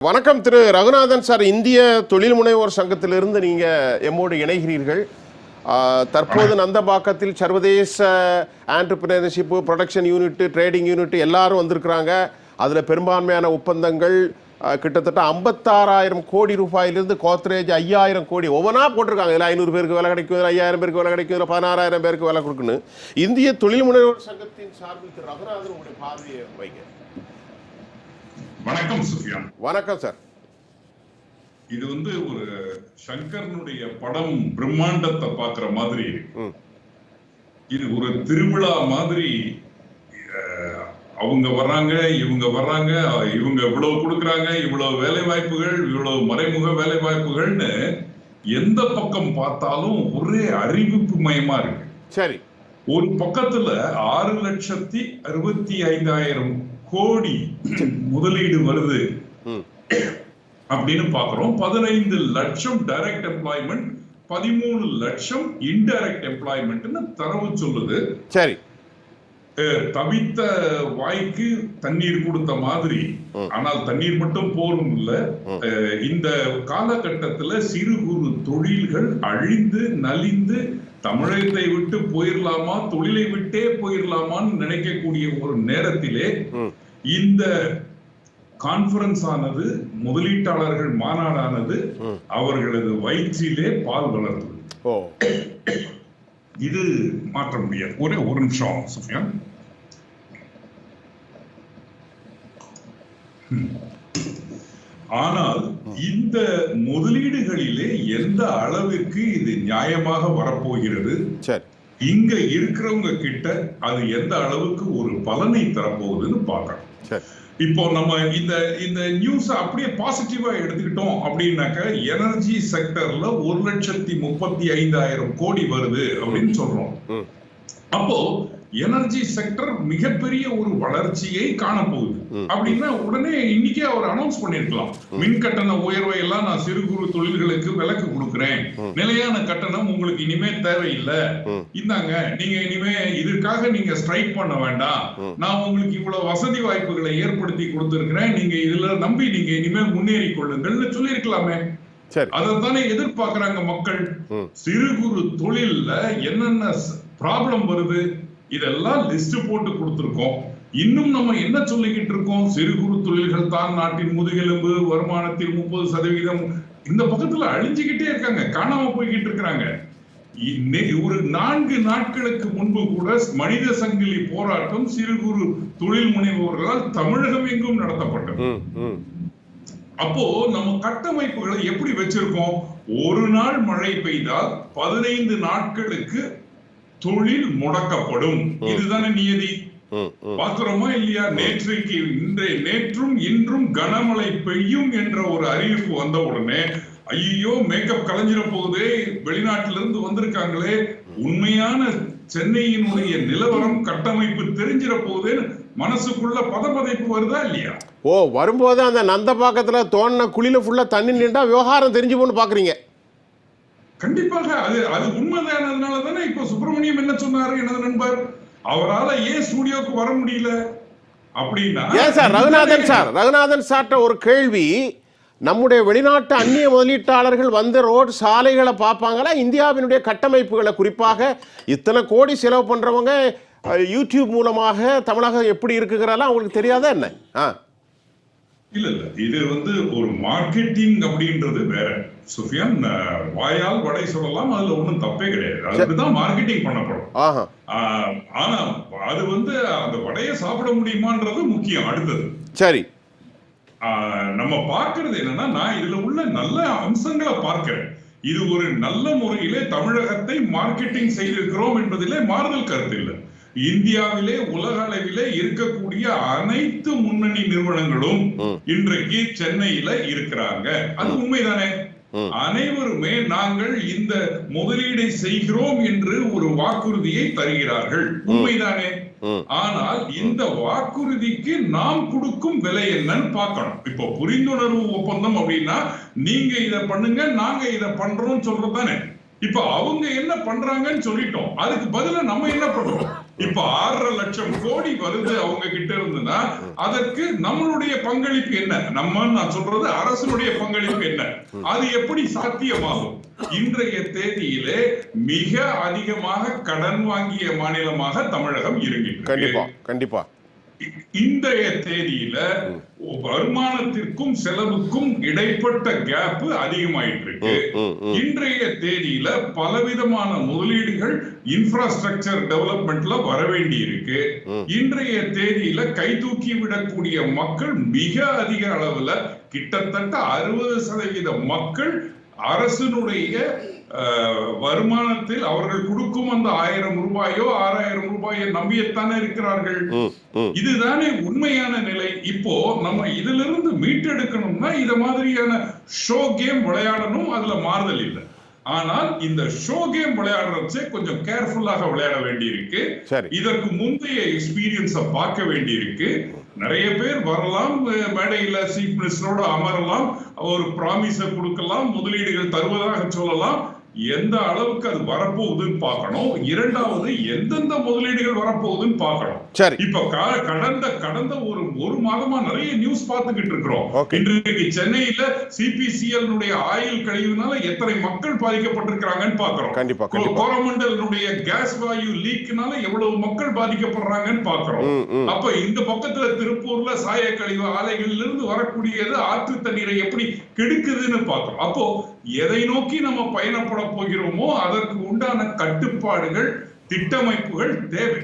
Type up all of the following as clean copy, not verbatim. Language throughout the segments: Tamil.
வணக்கம் திரு ரகுநாதன் சார். இந்திய தொழில் முனைவோர் சங்கத்திலிருந்து நீங்க எம்மோடு இணைகிறீர்கள். தற்போது நந்தம்பாக்கத்தில் சர்வதேச entrepreneurship production unit, trading unit எல்லாரும் வந்திருக்கிறாங்க. அதில் பெரும்பான்மையான ஒப்பந்தங்கள் கிட்டத்தட்ட 56,000 கோடி ரூபாயிலிருந்து கோத்ரேஜ் 5,000 கோடி ஒவ்வொன்றா போட்டிருக்காங்க. இதில் 500 பேருக்கு வேலை கிடைக்கும், இதில் 5,000 பேருக்கு வேலை கிடைக்கும், இதில் 16,000 பேருக்கு வேலை கொடுக்கணும். இந்திய தொழில் முனைவோர் சங்கத்தின் சார்பில் திரு ரகுநாதன் உங்களுடைய பார்வையை வைங்க. வணக்கம் சுஃபியான். வணக்கம் சார். இது ஒரு சங்கரனுடைய படம் பிரம்மாண்டத்தை பாக்குற மாதிரி, இது ஒரு திருவிழா மாதிரி. அவங்க வர்றாங்க, இவங்க வர்றாங்க, இவங்க இவ்வளவு கொடுக்குறாங்க, இவ்வளவு வேலை வாய்ப்புகள், இவ்வளவு மறைமுக வேலை வாய்ப்புகள்னு எந்த பக்கம் பார்த்தாலும் ஒரே அறிவிப்பு மயமா இருக்கு. சரி, ஒரு பக்கத்துல 6,65,000 கோடி முதலீடு வருது அப்படின்னு பாக்குறோம். 15 லட்சம் டைரக்ட் எம்ப்ளாய்மெண்ட், 13 லட்சம் இன்டைரக்ட் எம்ப்ளாய்மெண்ட்னு தரவு சொல்லுது. சரி, தவித்த வாய்க்கு தண்ணீர் கொடுத்த மாதிரி. ஆனால் தண்ணீர் மட்டும் போரும் இல்ல. இந்த காலகட்டத்துல சிறு குறு தொழில்கள் அழிந்து நலிந்து தமிழகத்தை விட்டு போயிடலாமா, தொழிலை விட்டே போயிடலாமான்னு நினைக்கக்கூடிய ஒரு நேரத்திலே இந்த கான்ஃபரன்ஸ் ஆனது, முதலீட்டாளர்கள் மாநாடானது அவர்களது வயிற்றிலே பால் வளர்ந்தது. இது மாற்ற முடியாது. ஒரே ஒரு நிமிஷம் சுஃபியான். ஆனால் இந்த முதலீடுகளிலே எந்த அளவிற்கு இது நியாயமாக வரப்போகிறது, இங்க இருக்கிறவங்க கிட்ட அது எந்த அளவுக்கு ஒரு பலனை தரப்போகுதுன்னு பார்க்கணும். இப்போ நம்ம இந்த நியூஸ் அப்படியே பாசிட்டிவா எடுத்துக்கிட்டோம் அப்படின்னாக்க, எனர்ஜி செக்டர்ல 1,35,000 கோடி வருது அப்படின்னு சொல்றோம். அப்போ எனர்ஜி செக்டர் மிகப்பெரிய ஒரு வளர்ச்சியை காணப்போகுது அப்படின்னா உடனே இன்னைக்கே அவர் அனௌன்ஸ் பண்ணிருக்கலாம். மின் கட்டண உயர்வை எல்லாம் நான் சிறு குறு தொழில்களுக்கு விலக்கு கொடுக்கிறேன், நிலையான கட்டணம் உங்களுக்கு இனிமே தேவையில்லை, இந்தாங்க நீங்க இனிமே இதற்காக நீங்க ஸ்ட்ரைக் பண்ண வேண்டாம், நான் உங்களுக்கு இவ்வளவு வசதி வாய்ப்புகளை ஏற்படுத்தி கொடுத்திருக்கிறேன், நீங்க இதுல நம்பி நீங்க இனிமே முன்னேறி கொள்ளுங்கள்னு சொல்லிருக்கலாமே. அதைத்தானே எதிர்பார்க்கிறாங்க மக்கள். சிறு குறு தொழில்ல என்னென்ன ப்ராப்ளம் வருது இதெல்லாம் லிஸ்ட் போட்டு கொடுத்திருக்கோம். இன்னும் நம்ம என்ன சொல்லிக்கிட்டு இருக்கோம்? சிறு குறு தொழில்கள் தான் நாட்டின் முதுகெலும்பு, வருமானத்தில் 30% இந்த பக்கத்துல அழிஞ்சுக்கிட்டே இருக்காங்க, காணாம போய்கிட்டு இருக்கிறாங்க. ஒரு 4 நாட்களுக்கு முன்பு கூட மனித சங்கிலி போராட்டம் சிறு குறு தொழில் முனைவோர்களால் தமிழகம் எங்கும் நடத்தப்பட்டது. அப்போ நம்ம கட்டமைப்புகளை எப்படி வச்சிருக்கோம்? ஒரு நாள் மழை பெய்தால் 15 நாட்களுக்கு தொழில் முடக்கப்படும். இதுதானே நியதி. பார்க்கிறோமா இல்லையா? நேற்றும் இன்றும் கனமழை பெய்யும் என்ற ஒரு அறிவிப்பு வந்த உடனே ஐயோ மேக்கப் கலைஞ்சிட போகுதே, வெளிநாட்டில இருந்து வந்திருக்காங்களே, உண்மையான சென்னையினுடைய நிலவரம் கட்டமைப்பு தெரிஞ்சிட போகுதுன்னு மனசுக்குள்ள பதப்பதைப்பு வருதா இல்லையா? வரும்போது அந்த நந்தம்பாக்கத்துல தோண்டின குழியில ஃபுல்லா தண்ணி நின்றா விவகாரம் தெரிஞ்சு போன்னு பாக்குறீங்க. கண்டிப்பாக அது உண்மைதானதுனால தானே இப்ப சுப்பிரமணியம் என்ன சொன்னாரு, எனது நண்பர், அவரால் ஏன் ஸ்டுடியோக்கு வர முடியல அப்படின்னா. ஏன் சார் ரகுநாதன் சார்ட்ட ஒரு கேள்வி, நம்முடைய வெளிநாட்டு அந்நிய முதலீட்டாளர்கள் வந்து ரோடு சாலைகளை பார்ப்பாங்களா, இந்தியாவினுடைய கட்டமைப்புகளை, குறிப்பாக இத்தனை கோடி செலவு பண்றவங்க யூடியூப் மூலமாக தமிழகம் எப்படி இருக்குங்கிறதெல்லாம் அவங்களுக்கு தெரியாதா என்ன? இல்ல இது ஒரு மார்க்கெட்டிங் அப்படின்றது வேற சுஃபியான். வாயால் வடை சொல்லலாம், அதுல ஒண்ணும் தப்பே கிடையாது, அதுதான் மார்க்கெட்டிங் பண்ணப்படும். ஆனா அது அந்த வடையை சாப்பிட முடியுமான்றது முக்கியம். அடுத்தது சரி, நம்ம பார்க்கிறது என்னன்னா, நான் இதுல உள்ள நல்ல அம்சங்களை பார்க்கிறேன். இது ஒரு நல்ல முறையிலே தமிழகத்தை மார்க்கெட்டிங் செய்திருக்கிறோம் என்பதிலே மாறுதல் கருத்து இல்லை. இந்தியாவிலே உலக அளவிலே இருக்கக்கூடிய அனைத்து முன்னணி நிறுவனங்களும் இன்றைக்கு சென்னையில இருக்கிறாங்க. அது உண்மைதானே? அனைவருமே நாங்கள் இந்த முதலீடை செய்கிறோம் என்று ஒரு வாக்குறுதியை தருகிறார்கள், உண்மைதானே? ஆனால் இந்த வாக்குறுதிக்கு நாம் கொடுக்கும் விலை என்னன்னு பார்க்கணும். இப்போ புரிந்துணர்வு ஒப்பந்தம் அப்படின்னா நீங்க இத பண்ணுங்க, நாங்க இத பண்றோம் சொல்றதானே. இப்ப அவங்க என்ன பண்றாங்கன்னு சொல்லிட்டோம், அதுக்கு பதிலா நம்ம என்ன பண்றோம்? இப்ப 6.5 லட்சம் கோடி வருது அவங்க கிட்ட இருந்துன்னா அதற்கு நம்மளுடைய பங்களிப்பு என்ன? நான் சொல்றது அரசனுடைய பங்களிப்பு என்ன? அது எப்படி சாத்தியமாகும்? இன்றைய தேதியிலே மிக அதிகமாக கடன் வாங்கிய மாநிலமாக தமிழகம் இருக்கின்றது. கண்டிப்பா. இன்றைய தேதியில வருமானத்திற்கும் செலவுக்கும் இடைப்பட்ட கேப் அதிகமாயிட்டு இருக்கு. இன்றைய தேதியில பலவிதமான முதலீடுகள் இன்ஃப்ராஸ்ட்ரக்சர் டெவலப்மெண்ட்ல வர வேண்டி இருக்கு. இன்றைய தேதியில கைதூக்கி விடக்கூடிய மக்கள் மிக அதிக அளவுல கிட்டத்தட்ட 60% மக்கள் அரசினுடைய வருமானத்தில் அவர்கள் கொடுக்கும் அந்த 1000 ரூபாயோ 6000 ரூபாயோ நம்பியத்தானே இருக்கிறார்கள். இதுதானே உண்மையான நிலை. இப்போ நம்ம இதுல இருந்து மீட்டெடுக்கணும்னா இத மாதிரியான ஷோ கேம் விளையாடணும். அதுல மாறுதல் இல்லை. ஆனால் இந்த ஷோ கேம் விளையாடுறச்சே கொஞ்சம் கேர்ஃபுல்லாக விளையாட வேண்டி இருக்கு. இதற்கு முந்தைய எக்ஸ்பீரியன்ஸ பார்க்க வேண்டி இருக்கு. நிறைய பேர் வரலாம், மேடையில சீஃப் மினிஸ்டரோட அமரலாம், ஒரு ப்ராமிஸ கொடுக்கலாம், முதலீடுகள் தருவதாக சொல்லலாம். எந்த அளவுக்கு அது வரப்போகுதுன்னு பார்க்கணும். இரண்டாவது, எந்தெந்த முதலீடுகள் வரப்போகுதுன்னு பார்க்கணும். இப்ப கடந்த ஒரு மாதமா நிறைய நியூஸ் பார்த்துக்கிட்டு இருக்கிறோம். இன்றைக்கு சென்னையில சிபிசிஎல் ஆயில் கழிவுனால எத்தனை மக்கள் பாதிக்கப்பட்டிருக்கிறாங்கன்னு பார்க்கிறோம். கோரமண்டலுடைய கேஸ் வாயு லீக்னால எவ்வளவு மக்கள் பாதிக்கப்படுறாங்கன்னு பார்க்கிறோம். அப்ப இந்த பக்கத்துல திருப்பூர்ல சாய கழிவு ஆலைகளில் இருந்து வரக்கூடியது ஆற்று தண்ணீரை எப்படி கெடுக்குதுன்னு பார்க்கிறோம். அப்போ எதை நோக்கி நம்ம பயணப்பட போகிறோமோ அதற்கு உண்டான கட்டுப்பாடுகள், திட்டமைப்புகள் தேவை.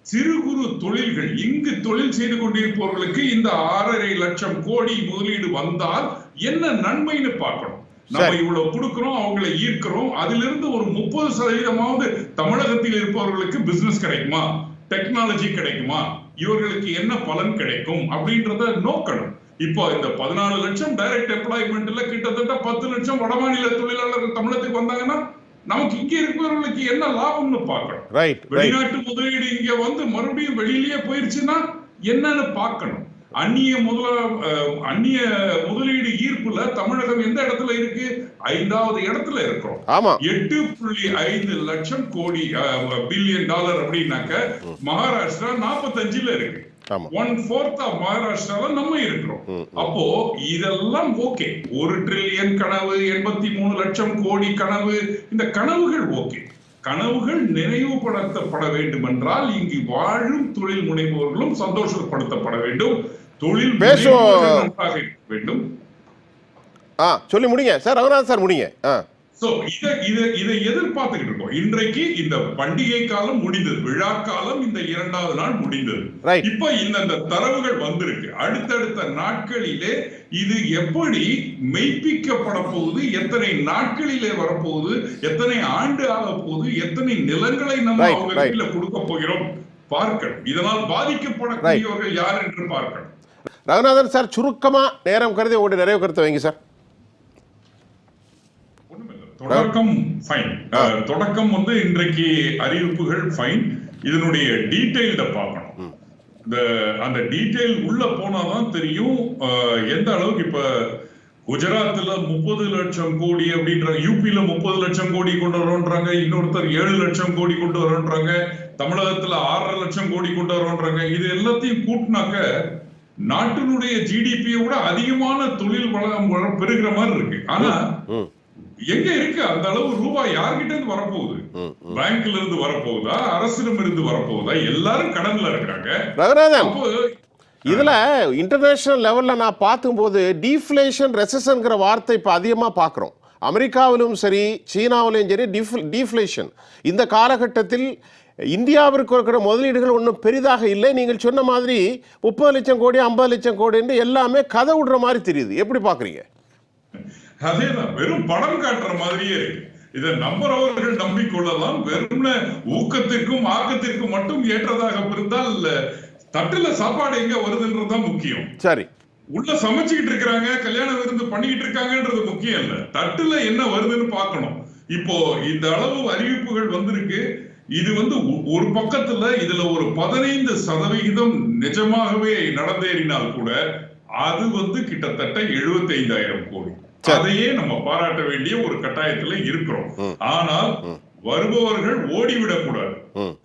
சிறு குறு தொழில்கள், இங்கு தொழில் செய்து கொண்டிருப்பவர்களுக்கு இந்த 6.5 லட்சம் கோடி முதலீடு வந்தால் என்ன நன்மைன்னு பார்க்கணும். நம்ம இவ்வளவு கொடுக்கிறோம், அவங்களை ஈர்க்கிறோம், அதிலிருந்து ஒரு 30% தமிழகத்தில் இருப்பவர்களுக்கு பிசினஸ் கிடைக்குமா, டெக்னாலஜி கிடைக்குமா, இவர்களுக்கு என்ன பலன் கிடைக்கும் அப்படின்றத நோக்கணும். இப்போ இந்த 14 லட்சம் டைரக்ட் எம்ப்ளாய்மெண்ட்ல கிட்டத்தட்ட 10 லட்சம் வடமாநில தொழிலாளர்கள் தமிழகத்துக்கு வந்தாங்கன்னா நமக்கு இங்க இருக்கிறவர்களுக்கு என்ன லாபம்னு பார்க்கணும். வெளிநாட்டு முதலீடு இங்க வந்து மறுபடியும் வெளியிலேயே போயிருச்சுன்னா என்னன்னு பார்க்கணும். அந்நிய முதலீடு ஈர்ப்புல தமிழகம் எந்த இடத்துல இருக்கு? 5வது இடத்துல இருக்கிறோம். 8.5 லட்சம் கோடி பில்லியன் டாலர் அப்படின்னாக்க மகாராஷ்டிரா 45ல இருக்கு. 1/4 மகாராஷ்டிரால நம்ம இருக்கிறோம். அப்போ இதெல்லாம் ஓகே. 1 ட்ரில்லியன் கனவு, 83 லட்சம் கோடி கனவு, இந்த கனவுகள் ஓகே. கனவுகள் நினைவுபடுத்தப்பட வேண்டும் என்றால் இங்கு வாழும் தொழில் முனைவோர்களும் சந்தோஷப்படுத்தப்பட வேண்டும். தொழில் நன்றாக இருக்க வேண்டும். சொல்லி முடிங்க சார். ரகுநாதன் சார் முடிங்க. இதை எதிர்பார்த்துக்கிட்டு இருக்கோம். இன்றைக்கு இந்த பண்டிகை காலம் முடிந்தது, விழா காலம் இந்த 2வது நாள் முடிந்தது. இப்ப இந்த தரவுகள் வந்திருக்கு. அடுத்தடுத்த நாட்களிலே இது எப்படி மெய்ப்பிக்கப்பட போகுது, எத்தனை நாட்களிலே வரப்போகுது, எத்தனை ஆண்டு ஆக போகுது, எத்தனை நிலங்களை நம்ம அவங்க கையில கொடுக்க போகிறோம் பார்க்கணும். இதனால் பாதிக்கப்படக்கூடியவர்கள் யார் என்று பார்க்கணும். ரகுநாதன் சார், சுருக்கமா நேரம் கருதி உங்களுடைய நிறைவு கருத்தை வைங்க சார். தொடக்கம் ஃபைன். தொடக்கம் வந்து இன்றைக்கு அறிவிப்புகள் ஃபைன். இதனுடைய டீடைல்ட பார்க்கணும். அந்த டீடைல் உள்ள போனாதான் தெரியும் எந்த அளவுக்கு. இப்ப குஜராத்ல 30 லட்சம் கோடி அப்படின்றாங்க, யூபில 30 லட்சம் கோடி கொண்டு வரோன்றாங்க, இன்னொருத்தர் 7 லட்சம் கோடி கொண்டு வரோன்றாங்க, தமிழகத்துல 6.5 லட்சம் கோடி கொண்டு வரோன்றாங்க. இது எல்லாத்தையும் கூட்டினாக்க நாட்டினுடைய ஜிடிபியை விட அதிகமான தொழில் வளம் பெருகிற மாதிரி இருக்கு. ஆனா எங்க இருக்கு அந்த அளவு ரூபாய்? யார்கிட்ட இருந்து வரப்போகுது? பேங்க்ல இருந்து வரப்போகுதா, அரசிடம் இருந்து வரப்போகுதா? எல்லாரும் கடன்ல இருக்கிறாங்க. ரகுநாதன், இதுல இன்டர்நேஷனல் லெவல்ல நான் பார்க்கும்போது டீஃப்ளேஷன், ரெசஷன்ங்கிற வார்த்தை இப்ப அதிகமா பார்க்கிறோம். அமெரிக்காவிலும் சரி, சீனாவிலும் சரி டீஃப்ளேஷன். இந்த காலகட்டத்தில் இந்தியாவிற்கு இருக்கிற முதலீடுகள் ஒன்றும் பெரிதாக இல்லை. நீங்கள் சொன்ன மாதிரி 30 லட்சம் கோடி, 50 லட்சம் கோடி என்று எல்லாமே கதை விடுற மாதிரி தெரியுது. எப்படி பாக்குறீங்க? அதேதான், வெறும் படம் காட்டுற மாதிரியே இருக்கு. இதை நம்புறவர்கள் நம்பிக்கொள்ளலாம். வெறும் ஊக்கத்திற்கும் ஆக்கத்திற்கும் மட்டும் ஏற்றதாக இருந்தால் தட்டுல சாப்பாடு எங்க வருதுன்றதுதான் முக்கியம். சரி, உள்ள சமைச்சுக்கிட்டு இருக்காங்க, கல்யாண விருந்து பண்ணிக்கிட்டு இருக்காங்கன்றது முக்கியம் இல்ல, தட்டுல என்ன வருதுன்னு பார்க்கணும். இப்போ இந்த அளவு அறிவிப்புகள் வந்திருக்கு. இது வந்து ஒரு பக்கத்துல இதுல ஒரு 15% நிஜமாகவே நடந்தேறினால் கூட அது வந்து கிட்டத்தட்ட 75,000 கோடி. அதையே நம்ம பாராட்ட வேண்டிய ஒரு கட்டாயத்துல இருக்கிறோம். ஆனால் வருபவர்கள் ஓடிவிடக் கூடாது.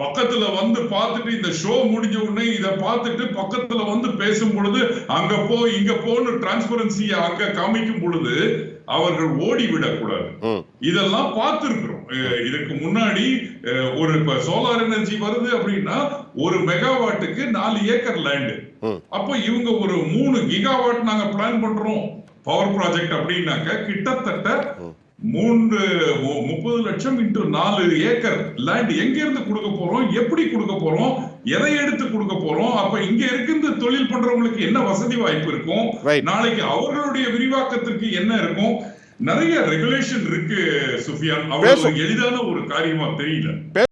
பக்கத்துல வந்து பார்த்துட்டு இந்த ஷோ முடிஞ்ச உடனே இத பார்த்துட்டு பக்கத்துல வந்து பேசும் பொழுது அங்க போ இங்க போன்னு டிரான்ஸ்பரன்சியை அங்க காமிக்கும் பொழுது அவர்கள் ஓடிவிடக்கூடாது. இதெல்லாம் பார்த்திருக்கிறோம். இதுக்கு முன்னாடி ஒரு இப்ப சோலார் எனர்ஜி வருது அப்படின்னா ஒரு மெகாவாட்டுக்கு 4 ஏக்கர் லேண்ட். அப்ப இவங்க ஒரு 3 கிகாவாட் நாங்க பிளான் பண்றோம் பவர் ப்ராஜெக்ட் அப்படின்னாக்க கிட்டத்தட்ட 30 லட்சம் இன்டு 4 ஏக்கர் லேண்ட் எங்க இருந்து கொடுக்க போறோம், எப்படி கொடுக்க போறோம், எதை எடுத்து கொடுக்க போறோம், அப்ப இங்க இருக்கின்ற தொழில் பண்றவங்களுக்கு என்ன வசதி வாய்ப்பு இருக்கும், நாளைக்கு அவர்களுடைய விரிவாக்கத்திற்கு என்ன இருக்கும், நிறைய ரெகுலேஷன் இருக்கு சுஃபியான். அவ்வளவு எளிதான ஒரு காரியமா தெரியல.